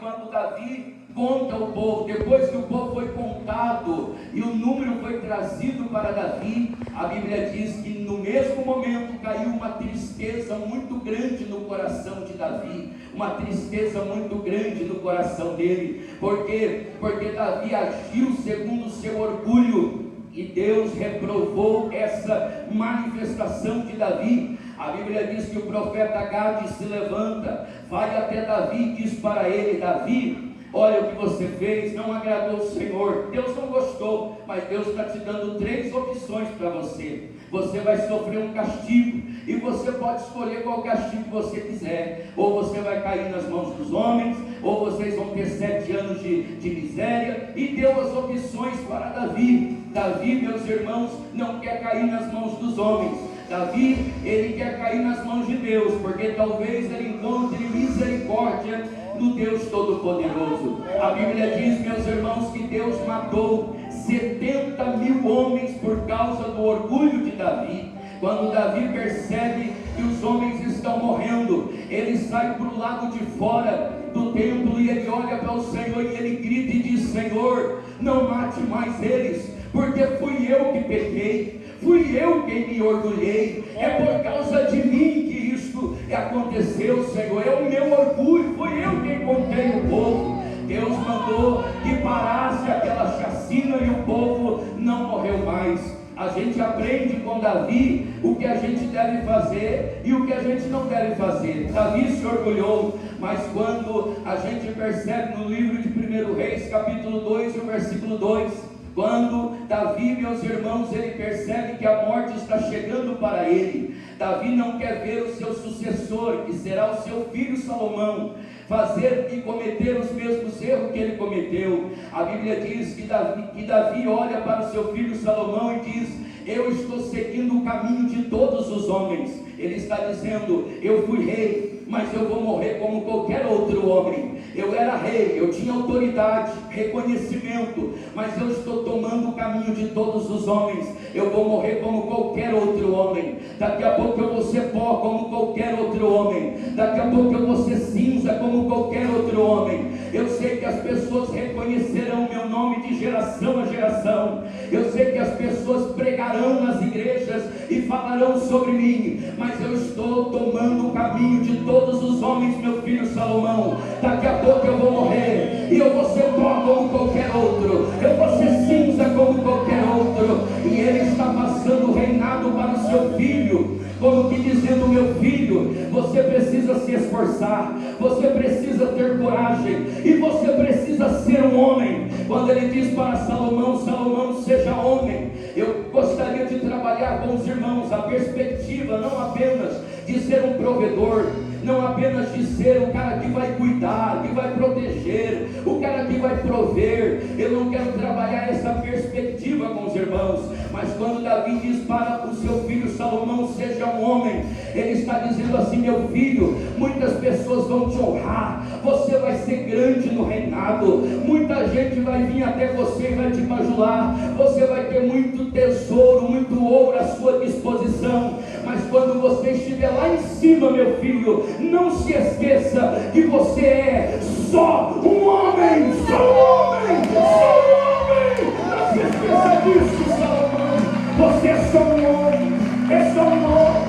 quando Davi conta o povo, depois que o povo foi contado e o número foi trazido para Davi, a Bíblia diz que no mesmo momento caiu uma tristeza muito grande no coração de Davi, uma tristeza muito grande no coração dele. Por quê? Porque Davi agiu segundo o seu orgulho e Deus reprovou essa manifestação de Davi. A Bíblia diz que o profeta Gade se levanta, vai até Davi e diz para ele: Davi, olha o que você fez, não agradou o Senhor, Deus não gostou, mas Deus está te dando 3 opções para você. Você vai sofrer um castigo, e você pode escolher qual castigo você quiser. Ou você vai cair nas mãos dos homens, ou vocês vão ter 7 anos de miséria. E deu as opções para Davi. Davi, meus irmãos, não quer cair nas mãos dos homens. Davi, ele quer cair nas mãos de Deus, porque talvez ele encontre misericórdia no Deus Todo-Poderoso. A Bíblia diz, meus irmãos, que Deus matou 70.000 homens por causa do orgulho de Davi. Quando Davi percebe que os homens estão morrendo, ele sai para o lado de fora do templo e ele olha para o Senhor e ele grita e diz: Senhor, não mate mais eles, porque fui eu que pequei, fui eu quem me orgulhei, é por causa de mim que isto aconteceu, Senhor, é o meu orgulho, fui eu quem contei o povo. Deus mandou que parasse aquela chacina e o povo não morreu mais. A gente aprende com Davi o que a gente deve fazer e o que a gente não deve fazer. Davi se orgulhou, mas quando a gente percebe no livro de 1 Reis, capítulo 2, o versículo 2, quando Davi, meus irmãos, ele percebe que a morte está chegando para ele, Davi não quer ver o seu sucessor, que será o seu filho Salomão, fazer e cometer os mesmos erros que ele cometeu. A Bíblia diz que Davi olha para o seu filho Salomão e diz: eu estou seguindo o caminho de todos os homens. Ele está dizendo: eu fui rei, mas eu vou morrer como qualquer outro homem. Eu era rei, eu tinha autoridade, reconhecimento, mas eu estou tomando o caminho de todos os homens. Eu vou morrer como qualquer outro homem. Daqui a pouco eu vou ser pó como qualquer outro homem. Daqui a pouco eu vou ser cinza como qualquer outro homem. Eu sei que as pessoas reconhecerão o meu nome de geração a geração. Eu sei que as pessoas pregarão nas igrejas e falarão sobre mim, mas eu estou tomando o caminho de todos os homens, meu filho Salomão. Daqui a pouco eu vou morrer e eu vou ser pó como qualquer outro, eu vou ser cinza como qualquer outro. E ele está passando o reinado para o seu filho, como que dizendo: meu filho, você precisa se esforçar, você precisa ter coragem e você precisa ser um homem. Quando ele diz para Salomão: Salomão, seja homem, eu gostaria de trabalhar com os irmãos a perspectiva não apenas de ser um provedor, não apenas de ser o cara que vai cuidar, que vai proteger, o cara que vai prover. Eu não quero trabalhar essa perspectiva com os irmãos, mas quando Davi diz para o seu filho Salomão: seja um homem, ele está dizendo assim: meu filho, muitas pessoas vão te honrar, você vai ser grande no reinado, muita gente vai vir até você e vai te bajular, você vai ter muito tesouro, muito ouro à sua disposição. Mas quando você estiver lá em cima, meu filho, não se esqueça que você é só um homem, só um homem, só um homem. Não se esqueça disso, Salomão. Você é só um homem, é só um homem,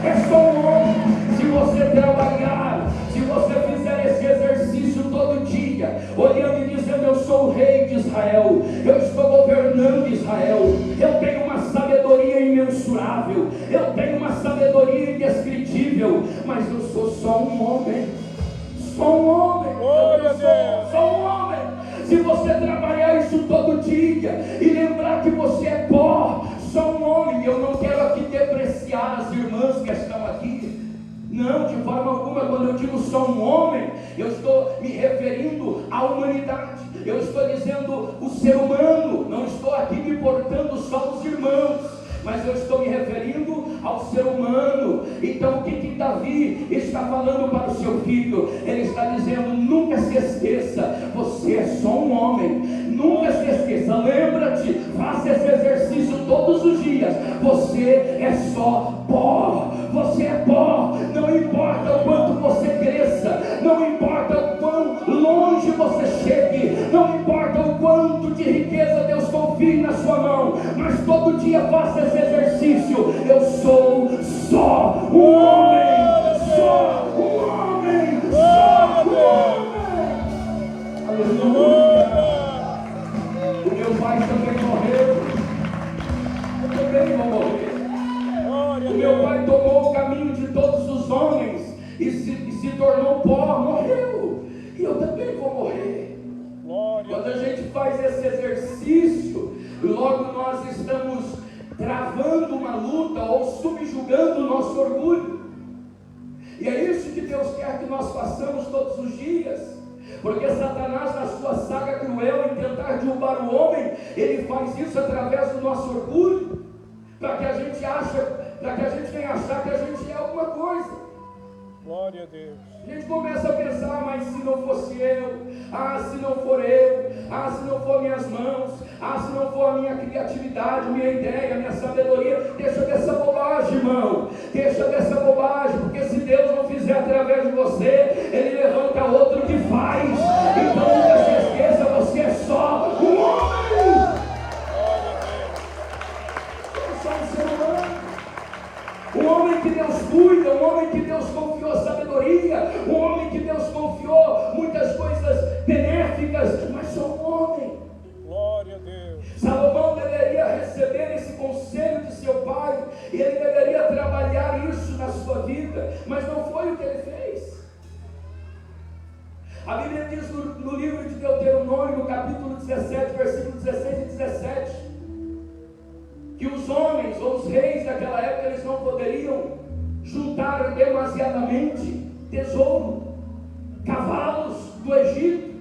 é só um homem. Se você trabalhar, se você fizer esse exercício todo dia, olhando e dizendo: eu sou o rei de Israel, eu estou governando Israel, eu tenho uma sabedoria imensurável, eu tenho uma sabedoria indescritível, mas eu sou só um homem, só um homem, só um homem. Se você trabalhar isso todo dia e lembrar que você é pó, só um homem. Eu não quero aqui depreciar as irmãs que estão aqui, não, de forma alguma. Quando eu digo só um homem, eu estou me referindo à humanidade, eu estou dizendo o ser humano, não estou aqui me portando só os irmãos, mas eu estou me referindo ao ser humano. Então o que Davi está falando para o seu filho? Ele está dizendo: nunca se esqueça, você é só um homem, nunca se esqueça, lembra-te, faça esse exercício todos os dias, você é só pó, você é pó. Não importa o quanto você cresça, não importa o quão longe você chegue, não importa o quanto de riqueza Deus confie na sua mão, mas todo dia faça esse exercício. Eu sou só um homem, só um homem, só um homem. Aleluia. O meu pai também morreu, eu também vou morrer. O meu pai tomou o caminho de todos os homens e se tornou pó, morreu, e eu também vou morrer. Quando a gente faz esse exercício, logo nós estamos travando uma luta ou subjugando o nosso orgulho. E é isso que Deus quer que nós façamos todos os dias. Porque Satanás, na sua saga cruel em tentar derrubar o homem, ele faz isso através do nosso orgulho, para que a gente venha achar que a gente é alguma coisa. Glória a Deus. A gente começa a pensar, mas se não fosse eu, se não for eu, se não for minhas mãos, se não for a minha criatividade, minha ideia, minha sabedoria, deixa dessa bobagem, irmão, deixa dessa bobagem, porque se Deus não fizer através de você, Ele levanta outro que faz. Então nunca se esqueça, você é só um homem, só um ser humano. Um homem que Deus cuida, um homem que Deus confiou sabedoria, um homem que Deus confiou muitas coisas benéficas, mas só um homem. Glória a Deus. Salomão deveria receber esse conselho de seu pai, e ele deveria trabalhar isso na sua vida, mas não foi o que ele fez. A Bíblia diz no livro de Deuteronômio, no capítulo 17, versículo 16 e 17, que os homens ou os reis daquela época, eles não poderiam juntar demasiadamente tesouro, cavalos do Egito,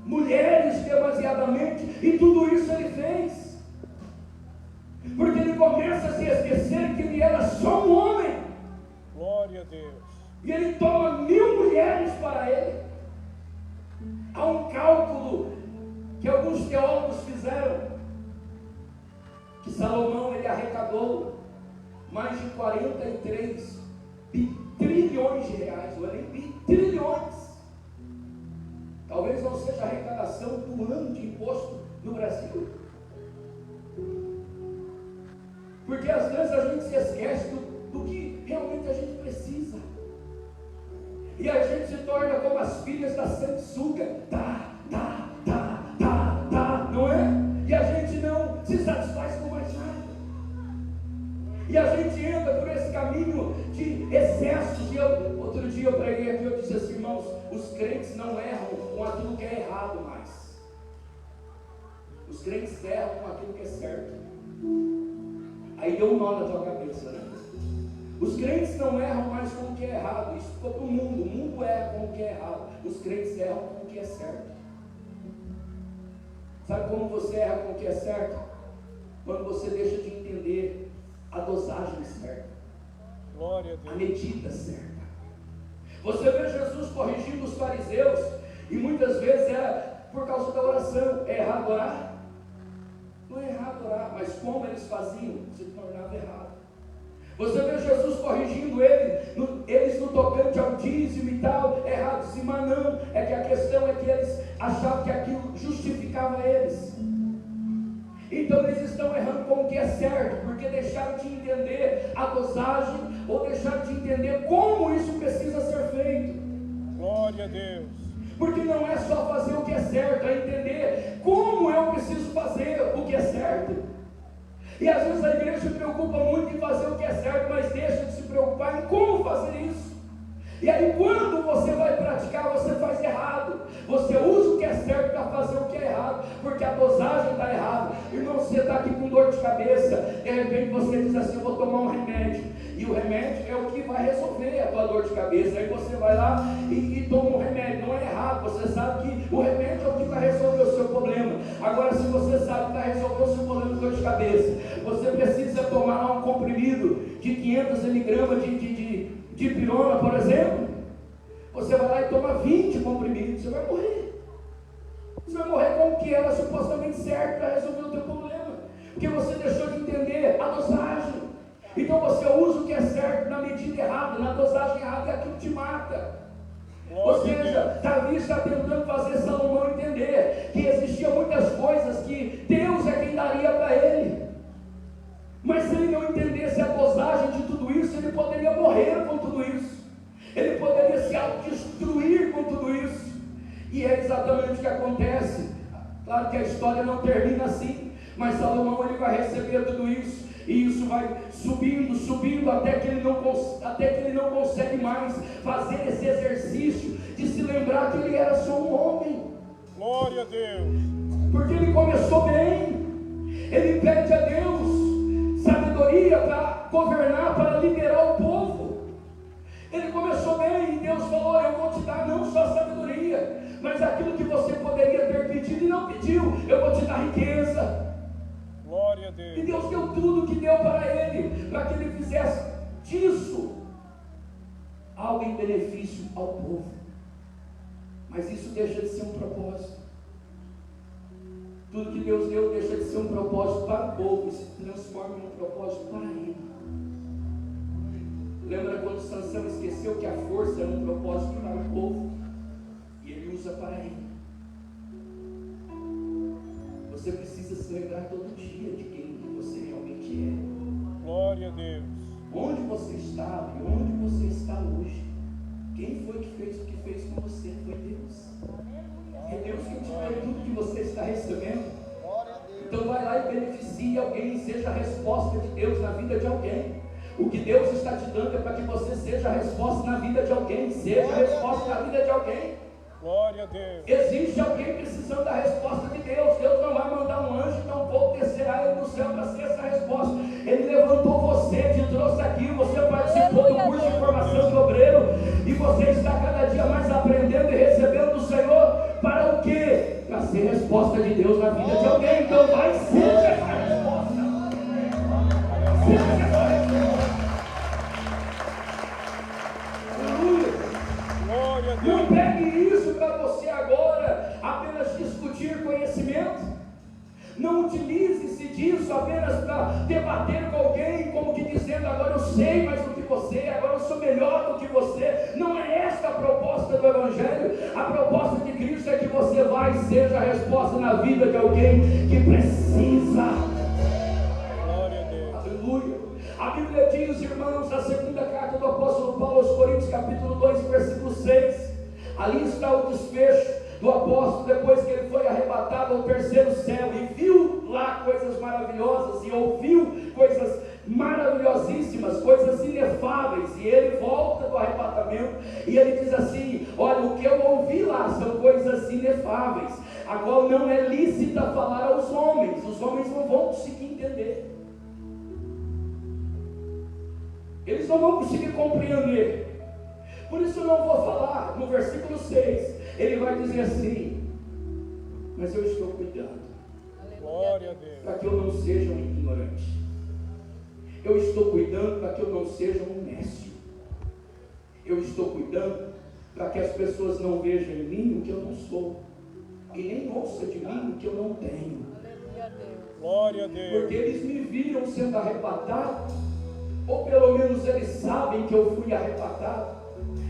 mulheres demasiadamente, e tudo isso ele fez, porque ele começa a se esquecer que ele era só um homem. Glória a Deus. E ele toma 1000 mulheres para ele. Há um cálculo que alguns teólogos fizeram, que Salomão ele arrecadou mais de 43 trilhões de reais, não é nem trilhões. Talvez não seja a arrecadação do ano de imposto no Brasil, porque às vezes a gente se esquece do que realmente a gente precisa, e a gente se torna como as filhas da sanguessuga, não é? E a gente não se satisfaz com mais nada. E a gente entra por esse caminho de excessos. Outro dia eu preguei aqui, eu disse assim, irmãos, os crentes não erram com aquilo que é errado mais. Os crentes erram com aquilo que é certo. Aí deu um nó na tua cabeça, né? Os crentes não erram mais com o que é errado. Isso ficou para o mundo. O mundo erra com o que é errado. Os crentes erram com o que é certo. Sabe como você erra com o que é certo? Quando você deixa de entender a dosagem certa, Glória a Deus. a medida certa. Você vê Jesus corrigindo os fariseus, e muitas vezes era por causa da oração. É errado orar? Não é errado orar, mas como eles faziam, se tornava errado. Você vê Jesus corrigindo eles no tocante ao dízimo e tal, é errado sim, mas não, é que a questão é que eles achavam que aquilo justificava eles. Então eles estão errando com o que é certo, porque deixaram de entender a dosagem, ou deixaram de entender como isso precisa ser feito. Glória a Deus. Porque não é só fazer o que é certo, é entender como eu preciso fazer o que é certo. E às vezes a igreja se preocupa muito em fazer o que é certo, mas deixa de se preocupar em como fazer isso. E aí quando você vai praticar, você faz errado. Você usa o que é certo para fazer o que é errado, porque a dosagem está errada. Irmão, você está aqui com dor de cabeça, de repente você diz assim, eu vou tomar um remédio. E o remédio é o que vai resolver a tua dor de cabeça. Aí você vai lá e toma um remédio. Não é errado, você sabe que o remédio é o que vai resolver o seu problema. Agora, se você sabe que vai resolver o seu problema de dor de cabeça, você precisa tomar lá um comprimido de 500 miligramas de pirona, por exemplo. Você vai lá e toma 20 comprimidos, você vai morrer. Você vai morrer com o que era supostamente certo para resolver o teu problema, porque você deixou de entender a dosagem. Então você usa o que é certo na medida errada, na dosagem errada, e aquilo te mata. Ou seja, Davi está tentando fazer E é exatamente o que acontece. Claro que a história não termina assim, mas Salomão ele vai receber tudo isso, e isso vai subindo, subindo, até que ele não consegue mais fazer esse exercício de se lembrar que ele era só um homem. Glória a Deus. Porque ele começou bem. Ele pede a Deus sabedoria para governar, para liderar o povo. Ele começou bem, e Deus falou: eu vou te dar não só sabedoria, mas aquilo que você poderia ter pedido e não pediu, eu vou te dar riqueza. Glória a Deus. E Deus deu tudo que deu para ele, para que ele fizesse disso algo em benefício ao povo. Mas isso deixa de ser um propósito. Tudo que Deus deu deixa de ser um propósito para o povo e se transforma em um propósito para ele. Lembra quando Sansão esqueceu que a força era um propósito para o povo e ele usa para ele? Você precisa se lembrar todo dia de quem você realmente é. Glória a Deus. Onde você estava e onde você está hoje. Quem foi que fez o que fez com você? Foi Deus. É Deus que te deu tudo que você está recebendo. Então vai lá e beneficie alguém, seja a resposta de Deus na vida de alguém. O que Deus está te dando é para que você seja a resposta na vida de alguém. Seja a resposta na vida de alguém. Glória a Deus. Existe alguém precisando da resposta de Deus. Deus não vai mandar um anjo, tampouco descerá ele do céu para ser essa resposta. Ele levantou você, te trouxe aqui, você participou do curso de formação de obreiro, e você está cada dia mais aprendendo e recebendo do Senhor. Para o quê? Para ser resposta de Deus na vida de alguém. Então vai ser essa resposta. Seja essa resposta. Glória a Deus. Não pegue isso para você agora apenas discutir conhecimento. Não utilize-se disso apenas para debater com alguém, como que dizendo: agora eu sei mais do que você, agora eu sou melhor do que você. Não é esta a proposta do Evangelho. A proposta de Cristo é que você vai e seja a resposta na vida de alguém que precisa. Glória a Deus. Aleluia. A Bíblia diz, irmãos, a segunda carta do apóstolo Paulo aos Coríntios, capítulo 2, versículo 6. Ali está o desfecho do apóstolo depois que ele foi arrebatado ao terceiro céu e viu lá coisas maravilhosas e ouviu coisas maravilhosíssimas, coisas inefáveis, e ele volta do arrebatamento e ele diz assim: olha, o que eu ouvi lá são coisas inefáveis, a qual não é lícita falar aos homens. Os homens não vão conseguir entender, eles não vão conseguir compreender. Por isso eu não vou falar. No versículo 6 ele vai dizer assim: mas eu estou cuidando. Glória a Deus. Para que eu não seja um ignorante. Eu estou cuidando para que eu não seja um nécio. Eu estou cuidando para que as pessoas não vejam em mim o que eu não sou, e nem ouçam de mim o que eu não tenho. Glória a Deus. Porque eles me viram sendo arrebatado, ou pelo menos eles sabem que eu fui arrebatado,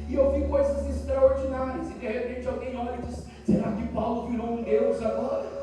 e eu vi coisas extraordinárias, e de repente alguém olha e diz: será que Paulo virou um Deus agora?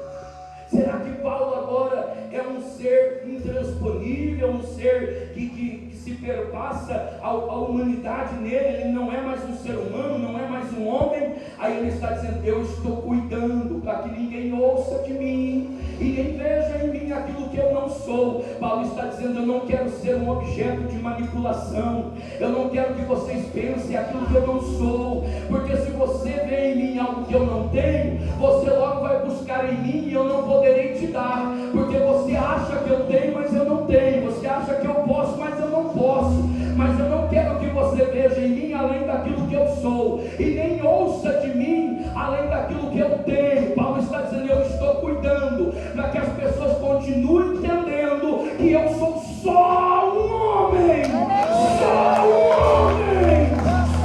Será que Paulo agora é um ser intransponível, um ser que se perpassa a humanidade nele? Ele não é mais um ser humano, não é mais um homem. Aí ele está dizendo: eu estou cuidando para que ninguém ouça de mim e nem veja em mim aquilo que eu não sou. Paulo está dizendo: eu não quero ser um objeto de manipulação, eu não quero que vocês pensem aquilo que eu não sou, porque se você vê em mim algo que eu não tenho, você logo vai buscar em mim e eu não poderei te dar, porque você acha que eu tenho, mas eu não tenho, você acha que eu posso, mas eu não posso. Mas eu não quero que você veja em mim além daquilo que eu sou, e nem ouça de mim além daquilo que eu tenho. Paulo está dizendo: eu estou cuidando para que as pessoas continuem entendendo que eu sou só um homem, só um homem,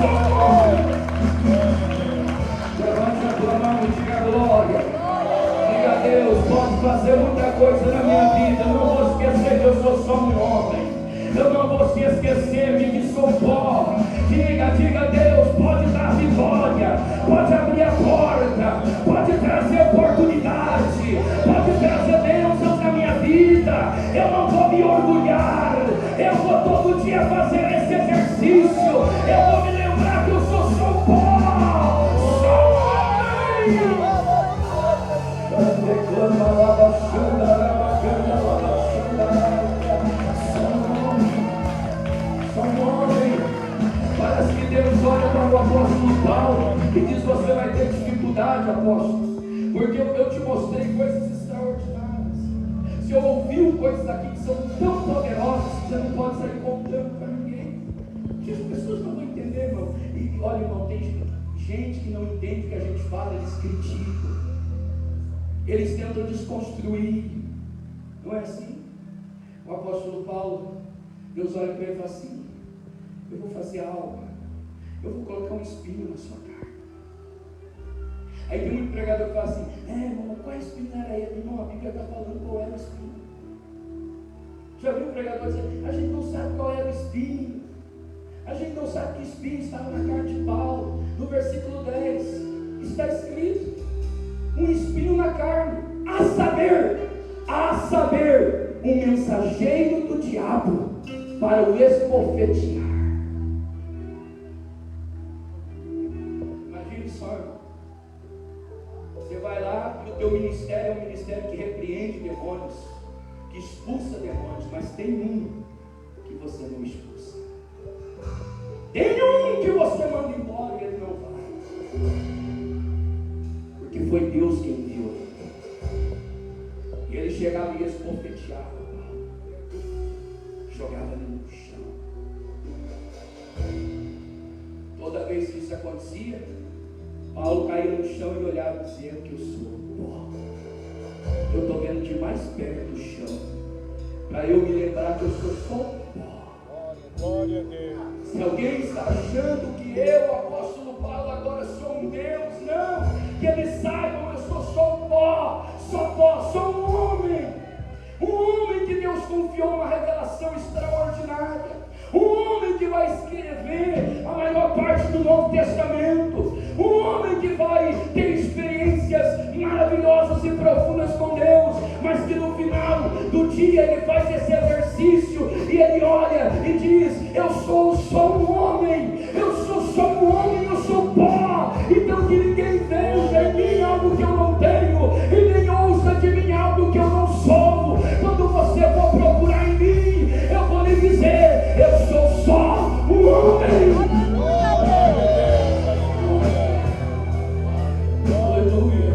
só um homem. Levante a tua mão e diga glória. Diga a Deus: pode fazer muita coisa na minha vida, eu não vou esquecer que eu sou só um homem. Eu não vou se esquecer de que sou pó. Diga a Deus: pode dar vitória, pode abrir a porta, pode trazer oportunidade, pode trazer bênçãos na minha vida. Eu não vou me orgulhar, eu vou todo dia fazer esse exercício. Eu vou me lembrar que eu sou só pó, só homem. verdade, apóstolo, porque eu te mostrei coisas extraordinárias. Se eu ouviu coisas aqui que são tão poderosas que você não pode sair contando para ninguém. Porque as pessoas não vão entender, irmão. E olha, irmão, tem gente que não entende o que a gente fala, eles criticam. Eles tentam desconstruir. Não é assim? O apóstolo Paulo, Deus olha para ele e fala assim: eu vou fazer algo, eu vou colocar um espinho na sua carne. Aí tem um pregador que fala assim: irmão, qual espinho era ele? Irmão, a Bíblia está falando qual era o espinho. Já viu o pregador dizer: a gente não sabe qual era o espinho, a gente não sabe que espinho estava na carne de Paulo. No versículo 10 está escrito: um espinho na carne, a saber, um mensageiro do diabo para o esbofetear. Imagine só, irmão. Você vai lá e o teu ministério é um ministério que repreende demônios, que expulsa demônios, mas tem um que você não expulsa. Tem um que você manda embora e ele não vai. Porque foi Deus quem enviou. E ele chegava e esbofeteava, jogava ele no chão. Toda vez que isso acontecia, Paulo caía no chão e olhava dizendo que eu sou pó. Eu estou vendo de mais perto do chão, para eu me lembrar que eu sou só pó. Glória a Deus. Se alguém está achando que eu, apóstolo Paulo, agora sou um Deus, não, que eles saibam, eu sou só pó, sou um homem que Deus confiou uma revelação extraordinária, um homem que vai escrever a maior parte do Novo Testamento, um homem que vai ter experiências maravilhosas e profundas com Deus, mas que no final do dia ele faz esse exercício e ele olha e diz: eu sou só um homem, eu sou só um homem, eu sou pó. Então que ninguém veja em mim algo que eu não tenho, e nem ouça de mim algo que eu não sou. Quando você for procurar em mim, eu vou lhe dizer: eu sou só um homem. Aleluia.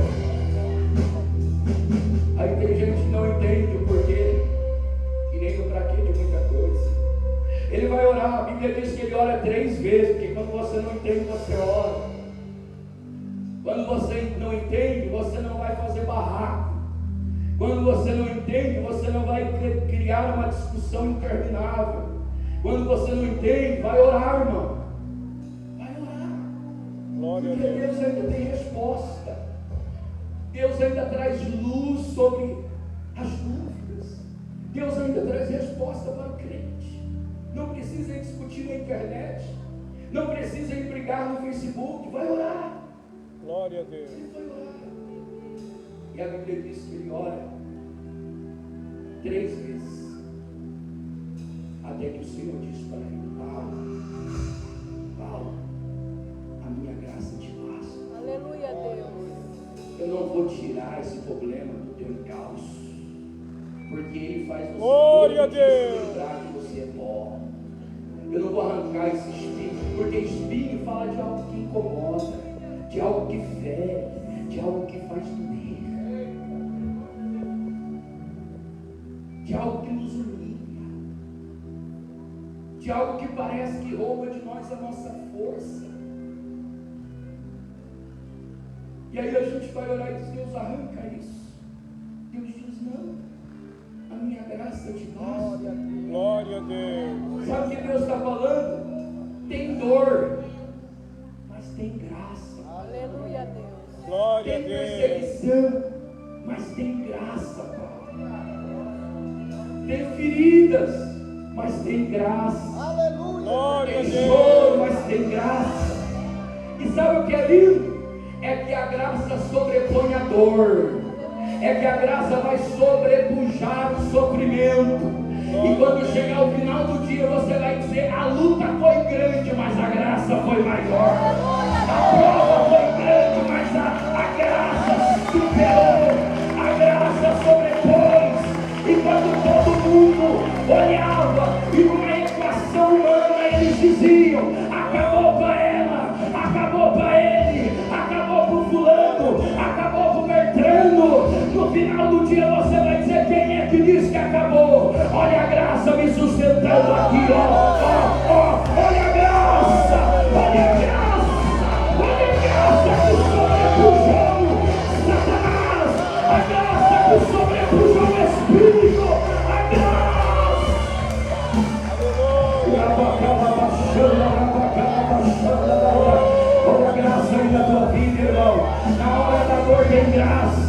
Aí tem gente que não entende o porquê e nem o pra quê de muita coisa. Ele vai orar, a Bíblia diz que ele ora 3 vezes, porque quando você não entende, você ora. Quando você não entende, você não vai fazer barraco. Quando você não entende, você não vai criar uma discussão interminável. Quando você não entende, vai orar, irmão. Vai orar. Glória a Porque Deus. Deus ainda tem resposta. Deus ainda traz luz sobre as dúvidas. Deus ainda traz resposta para o crente. Não precisa ir discutir na internet. Não precisa ir brigar no Facebook. Vai orar. Glória a Deus. Ele vai orar. E a Bíblia diz que ele ora 3 vezes. Até que o Senhor diz para ele: Paulo, a minha graça te basta. Aleluia, Deus. Eu não vou tirar esse problema do teu encalço, porque ele faz você Glória a Deus. lembrar que você é pó. Eu não vou arrancar esse espinho, porque espinho fala de algo que incomoda, de algo que fere, de algo que faz doer, de algo que nos humilha, de algo que parece que rouba de nós a nossa força. E aí a gente vai orar e diz: Deus, arranca isso. Deus diz: não, a minha graça te basta. Glória a Deus. Sabe o que Deus está falando? Tem dor, mas tem graça. Aleluia, Deus. Glória a Tem Deus. perseguição, mas tem graça, Pai. Tem feridas, mas tem graça. Glória a Tem Deus. choro, mas tem graça. E sabe o que é lindo? É que a graça sobrepõe a dor. É que a graça vai sobrepujar o sofrimento. E quando chegar o final do dia, você vai dizer: a luta foi grande, mas a graça foi maior. A prova foi grande, mas a graça superou. A graça sobrepôs. E quando todo mundo olhava e uma equação humana, eles diziam: acabou para ela, acabou para ele, acabou para o fulano, final do dia você vai dizer: quem é que disse que acabou? Olha a graça me sustentando aqui, olha a graça, olha a graça, olha a graça que sobrepujou Satanás, a graça que sobrepujou o Espírito, a graça. Olha a graça aí na tua vida, irmão. Na hora da dor tem graça,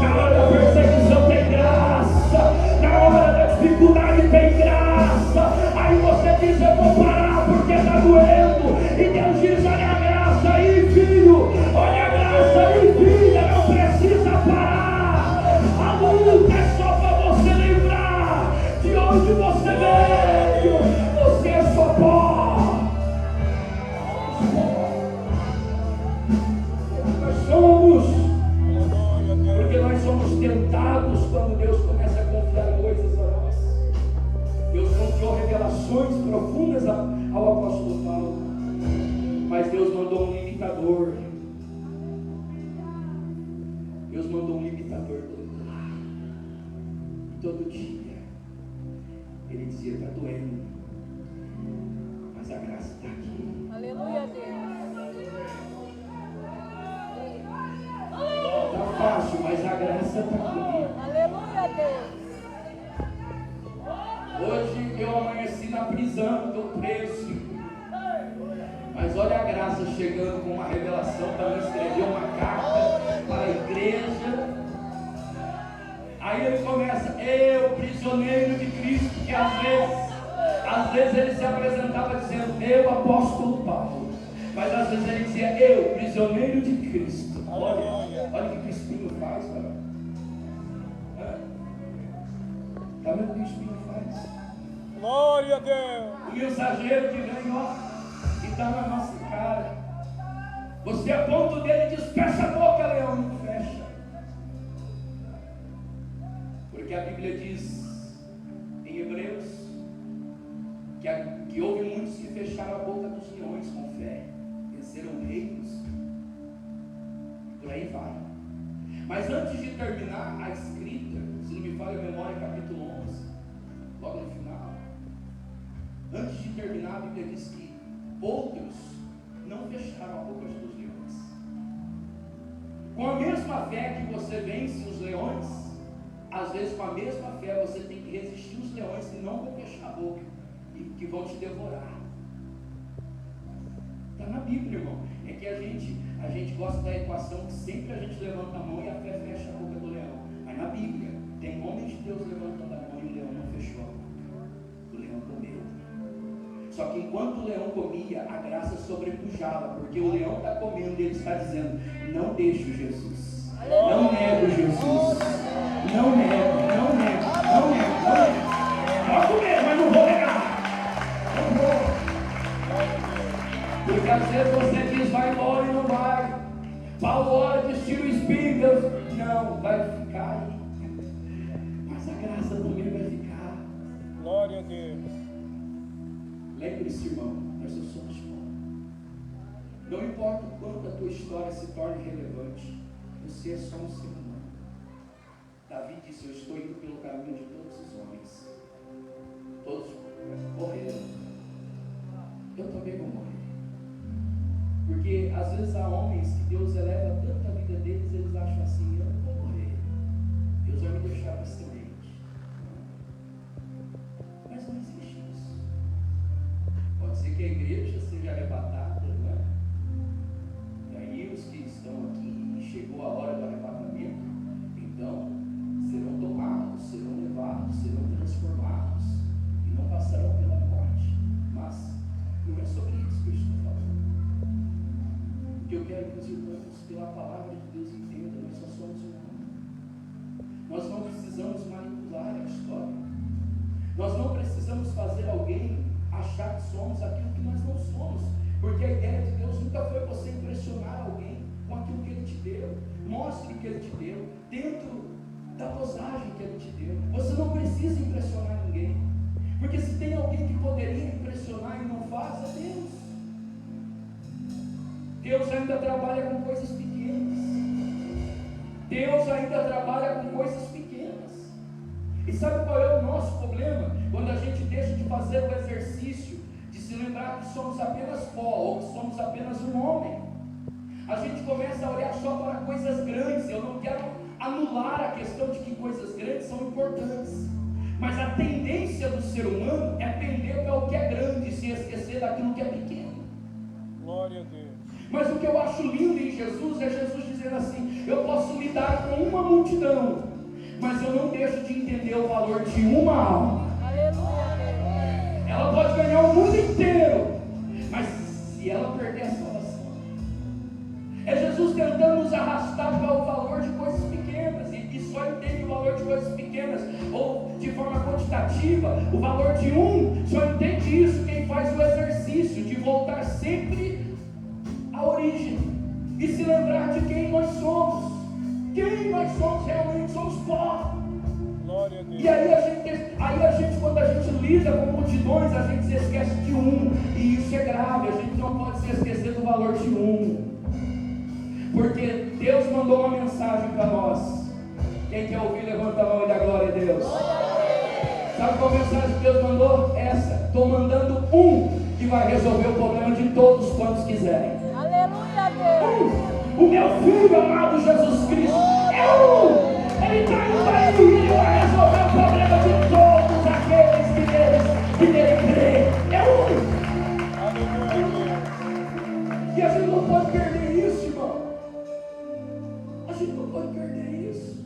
na hora da perseguição tem graça, na hora da dificuldade tem graça. Aí você diz: eu vou parar porque está doendo. E Deus diz: olha a graça aí, filho, olha a graça aí, filha, não precisa parar. A luta é só para você lembrar de onde você veio. Você é só pó. Porque nós somos tentados quando Deus começa a confiar coisas a nós. Deus confiou revelações profundas ao apóstolo Paulo, mas Deus mandou um limitador. Deus mandou um limitador todo dia. Ele dizia: está doendo, mas a graça está aqui. Aleluia, Deus. Está fácil, mas a graça está comigo. Aleluia, Deus. Hoje eu amanheci na prisão, estou preso. Mas olha a graça chegando com uma revelação para me escrever uma carta para a igreja. Aí ele começa: eu, prisioneiro de Cristo, que às vezes ele se apresentava dizendo: eu, apóstolo Paulo. Mas às vezes ele dizia: eu, prisioneiro de Cristo. Olha o que o Crispinho faz, cara. Está vendo o que o Crispinho faz? Glória a Deus. O mensageiro que vem, ó, e está na nossa cara. Você aponta o dedo e diz: fecha a boca, leão. Não fecha. Porque a Bíblia diz em Hebreus que houve muitos que fecharam a boca dos leões com fé, venceram reinos, por aí vai. Mas antes de terminar a escrita, se não me falha a memória, capítulo 11, logo no final, antes de terminar, a Bíblia diz que outros não fecharam a boca dos leões. Com a mesma fé que você vence os leões, às vezes com a mesma fé você tem que resistir os leões que não vão fechar a boca e que vão te devorar. Está na Bíblia, irmão. É que a gente gosta da equação que sempre a gente levanta a mão e a fé fecha a boca do leão. Mas na Bíblia tem homens de Deus levantando a mão e o leão não fechou a boca. O leão comeu. Só que enquanto o leão comia, a graça sobrepujava, porque o leão está comendo e ele está dizendo: não deixo Jesus, não nego Jesus, não nego. Pode comer, mas não vou negar. Não vou. Porque às vezes você diz: vai embora e não vai. Paulo ora, diz: tira o espírito. Deus: não, vai ficar aí. Mas a graça também vai ficar. Glória a Deus. Lembre-se, irmão, nós só somos pó. Não importa o quanto a tua história se torne relevante, você é só um ser humano. Davi disse: eu estou indo pelo caminho de todos os homens. Todos morreram. Eu também vou morrer. Porque às vezes há homens que Deus eleva tanto a vida deles, eles acham assim: eu não vou morrer, Deus vai me deixar para semente. Mas não existe isso. Pode ser que a igreja seja arrebatada, não é? E aí os que estão aqui, chegou a hora do arrebatamento, então serão tomados, serão levados, serão transformados e não passarão pela morte. Mas não é sobre isso que eu estou falando. O que eu quero que os irmãos, pela palavra de Deus, entendam: nós só somos humanos. Nós não precisamos manipular a história. Nós não precisamos fazer alguém achar que somos aquilo que nós não somos. Porque a ideia de Deus nunca foi você impressionar alguém com aquilo que Ele te deu. Mostre o que Ele te deu, dentro da dosagem que Ele te deu. Você não precisa impressionar ninguém. Porque se tem alguém que poderia impressionar e não faz, é Deus. Deus ainda trabalha com coisas pequenas. Deus ainda trabalha com coisas pequenas. E sabe qual é o nosso problema? Quando a gente deixa de fazer o exercício de se lembrar que somos apenas pó, ou que somos apenas um homem. A gente começa a olhar só para coisas grandes. Eu não quero anular a questão de que coisas grandes são importantes, mas a tendência do ser humano é pender para o que é grande e se esquecer daquilo que é pequeno. Glória a Deus. Mas o que eu acho lindo em Jesus é Jesus dizendo assim: eu posso lidar com uma multidão, mas eu não deixo de entender o valor de uma alma. Aleluia. Ela pode ganhar o mundo inteiro, mas se ela perder a salvação, é Jesus tentando nos arrastar para o valor de coisas pequenas, e só entende o valor de coisas pequenas, ou de forma quantitativa, o valor de um, só entende isso quem faz o exercício de voltar sempre à origem, e se lembrar de quem nós somos. Quem nós somos realmente? Somos pó. Glória a Deus. E aí a gente, quando a gente lida com multidões, a gente se esquece de um, e isso é grave. A gente não pode se esquecer do valor de um, porque Deus mandou uma mensagem para nós. Quem quer ouvir, levanta a mão e dá glória a Deus. Sabe qual mensagem que Deus mandou? Essa: estou mandando um que vai resolver o problema de todos quantos quiserem. Aleluia, Deus. O meu filho amado Jesus Cristo é um. Ele está indo aí e ele vai resolver o problema de todos aqueles que nele crê. É um. Aleluia, Deus. E a gente não pode perder isso, irmão. A gente não pode perder isso.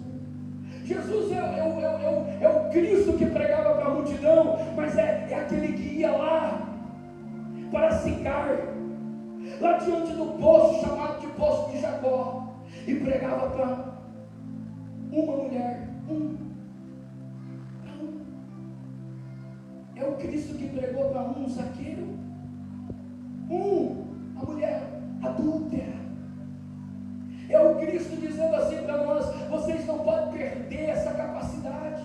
Jesus é o Cristo que pregava para a multidão, mas é aquele que ia lá para Sicar, lá diante do poço chamado de Poço de Jacó, e pregava para uma mulher, é o Cristo que pregou para um Zaqueu, a mulher adúltera. É o Cristo dizendo assim para nós: vocês não podem perder essa capacidade,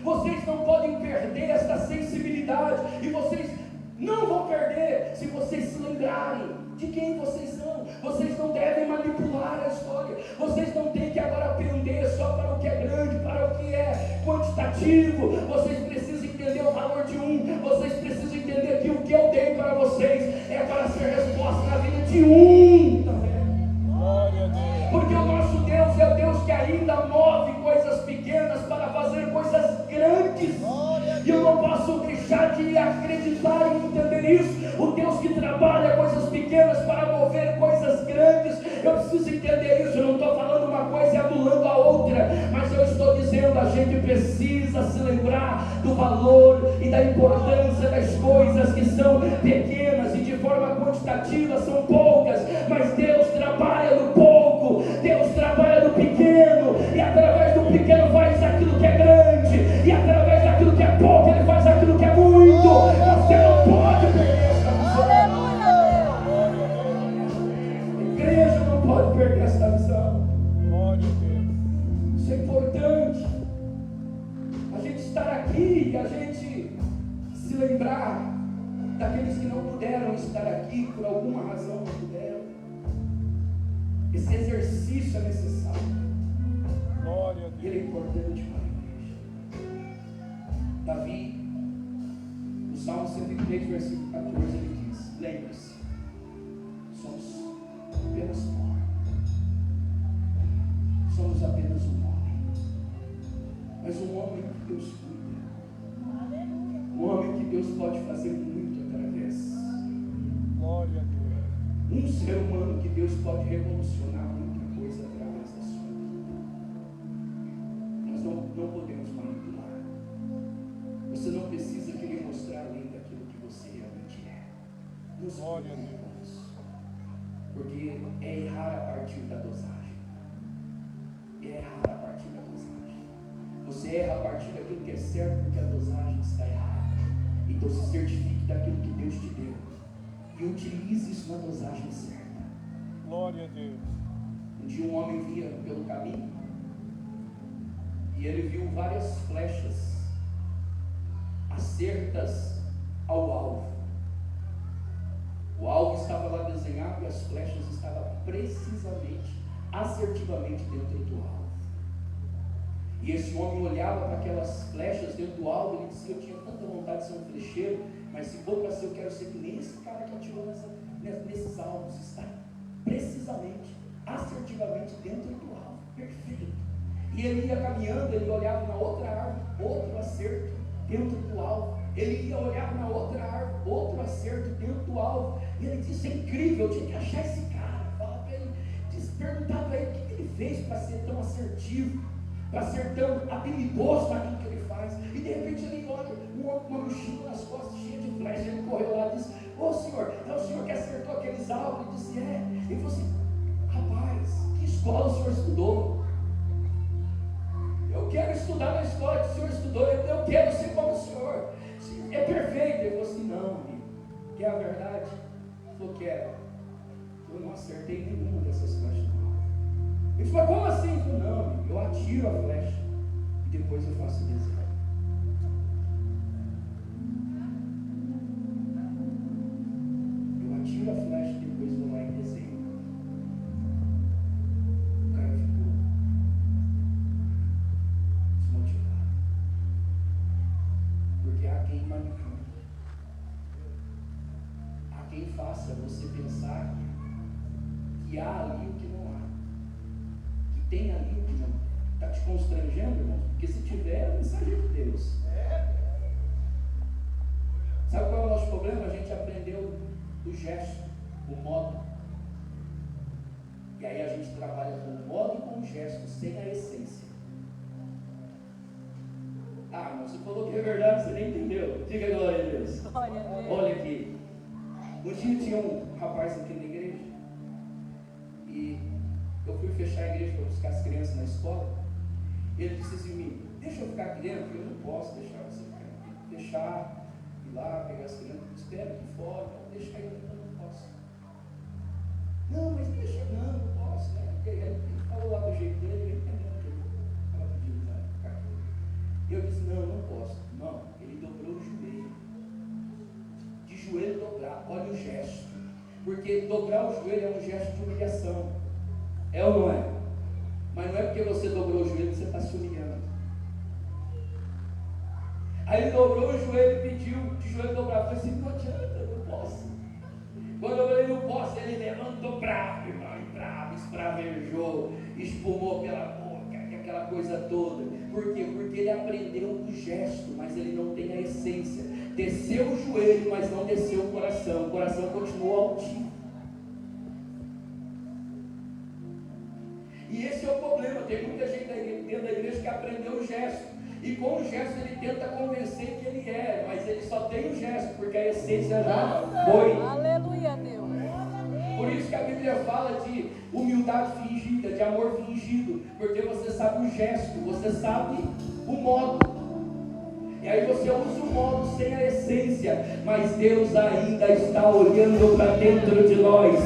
vocês não podem perder essa sensibilidade, e vocês não vão perder se vocês se lembrarem de quem vocês são. Vocês não devem manipular a história. Vocês não têm que agora pender só para o que é grande, para o que é quantitativo. Vocês precisam entender o valor de um. Vocês precisam entender que o que eu dei para vocês é para ser resposta na vida de um também. Glória a Deus. Porque o nosso Deus é o Deus que ainda move coisas pequenas para fazer coisas grandes. E eu não posso deixar de acreditar e entender isso. O Deus que trabalha coisas pequenas para mover coisas grandes. Eu preciso entender isso. Eu não estou falando uma coisa e anulando a outra, mas eu estou dizendo: a gente precisa se lembrar do valor e da importância das coisas que são pequenas e de forma quantitativa são poucas, mas Deus trabalha no pouco, Deus trabalha no pequeno, e através do pequeno faz aquilo que é grande, e através daquilo que é pouco Ele faz aquilo que é muito. Você não pode perder essa visão. A igreja não pode perder essa visão. Glória a Deus. Isso é importante. A gente estar aqui e a gente se lembrar daqueles que não puderam estar aqui, por alguma razão não puderam. Esse exercício é necessário. Glória a Ele é Deus. importante para a igreja. Davi, no Salmo 103, versículo 14, ele diz: lembre-se, somos apenas pó. Somos apenas um homem. Mas um homem que Deus cuida. Um homem que Deus pode fazer muito através. Glória a Deus. Um ser humano que Deus pode revolucionar muita coisa através da sua vida. Nós não podemos manipular. Você não precisa querer mostrar além daquilo que você realmente é. Nos Glória a irmãos, porque é errar a partir da dosagem. É errar a partir da dosagem. Você erra a partir daquilo que é certo, porque a dosagem está errada. Então se certifique daquilo que Deus te deu e utilize isso na dosagem certa. Glória a Deus. Um dia um homem vinha pelo caminho e ele viu várias flechas acertas ao alvo. O alvo estava lá desenhado e as flechas estavam precisamente assertivamente dentro do alvo. E esse homem olhava para aquelas flechas dentro do alvo e ele dizia: eu tinha tanta vontade de ser um flecheiro, mas se for para ser, eu quero ser que nem esse cara que atirou nesses alvos. Está precisamente, assertivamente dentro do alvo. Perfeito. E ele ia caminhando, ele olhava na outra árvore, outro acerto dentro do alvo. Ele ia olhar na outra árvore, outro acerto dentro do alvo. E ele disse: é incrível, eu tinha que achar esse cara. Fala para ele, perguntar para ele o que ele fez para ser tão assertivo, para ser tão habilidoso naquilo que ele faz. E de repente ele olha uma mochila nas costas cheia de flecha. Ele correu lá e disse: ô senhor, é o senhor que acertou aqueles alvos? Ele disse: é. Ele falou assim: rapaz, que escola o senhor estudou? Eu quero estudar na escola que o senhor estudou, eu quero ser como o senhor. É perfeito. Ele falou assim: não, amigo, que é a verdade? Ele falou: quero. Eu não acertei nenhuma dessas flechas. Ele falou: como assim? Ele falou: não, amigo, eu atiro a flecha e depois eu faço o desenho. Eu atiro a flecha e depois vou lá e desenho. O cara ficou desmotivado, porque há quem manipule, há quem faça você pensar que há ali o que não há, que tem ali o que não. Está te constrangendo, irmão? Porque se tiver, é a mensagem de Deus. Sabe qual é o nosso problema? A gente aprendeu o gesto, o modo. E aí a gente trabalha com o modo e com o gesto, sem a essência. Ah, mas você falou que é verdade, você nem entendeu. Diga glória a Deus. Glória a Deus. Olha aqui. Um dia tinha um rapaz aqui na igreja. E eu fui fechar a igreja para buscar as crianças na escola. Ele disse assim: mim, deixa eu ficar aqui dentro, porque eu não posso deixar você ficar aqui. Fechar, ir lá, pegar as crianças, espera aqui fora, deixar aí dentro, eu não posso. Não, mas deixa, não posso, né? Ele falou lá do jeito dele, ele entendeu o que ele estava pedindo, né? Ficar aqui. Eu disse: não posso. Não, ele dobrou o joelho. De joelho dobrar, olha o gesto. Porque dobrar o joelho é um gesto de humilhação. É ou não é? Mas não é porque você dobrou o joelho que você está se humilhando. Aí ele dobrou o joelho e pediu de joelho dobrado. Eu falei assim: não adianta, eu não posso. Quando eu falei: não posso, ele levantou bravo, irmão, bravo, espravejou, espumou pela boca, aquela coisa toda. Por quê? Porque ele aprendeu o gesto, mas ele não tem a essência. Desceu o joelho, mas não desceu o coração continuou altivo. E esse é o problema. Tem muita gente dentro da igreja que aprendeu o gesto, e com o gesto ele tenta convencer que ele é, mas ele só tem o gesto, porque a essência já foi. Aleluia, Deus. Por isso que a Bíblia fala de humildade fingida, de amor fingido, porque você sabe o gesto, você sabe o modo. E aí você usa o modo sem a essência, mas Deus ainda está olhando para dentro de nós,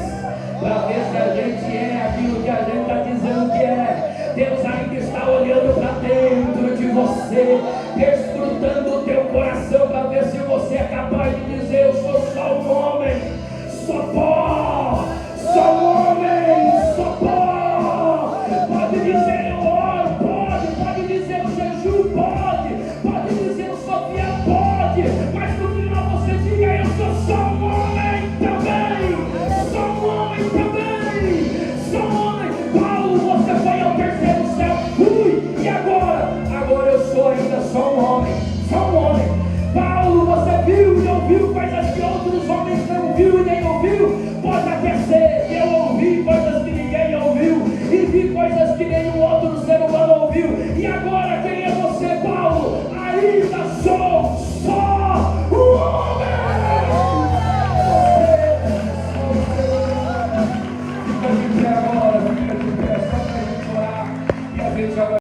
para ver se a gente é aquilo que a gente está dizendo que é. Deus ainda está olhando para dentro de você, perscrutando o teu coração, para ver se você é capaz de dizer: eu sou só um homem, só pó, só um homem, só pó. Pode dizer: eu oro, pode dizer: eu jejum, pode dizer: eu Sofia, pode, mas no final você diga: eu sou só um homem também, só um homem também, só um homem. Paulo, você foi ao terceiro céu, e agora eu sou ainda só um homem, só um homem. Paulo, você viu e ouviu coisas que outros homens não viu e nem ouviu. Pode até ser, eu ouvi coisas que ninguém ouviu, e vi coisas que nenhum outro ser humano ouviu. E agora quem é você, Paulo? Ainda sou só um homem. Fica de pé agora, fica de pé, só para a gente orar. E a gente agora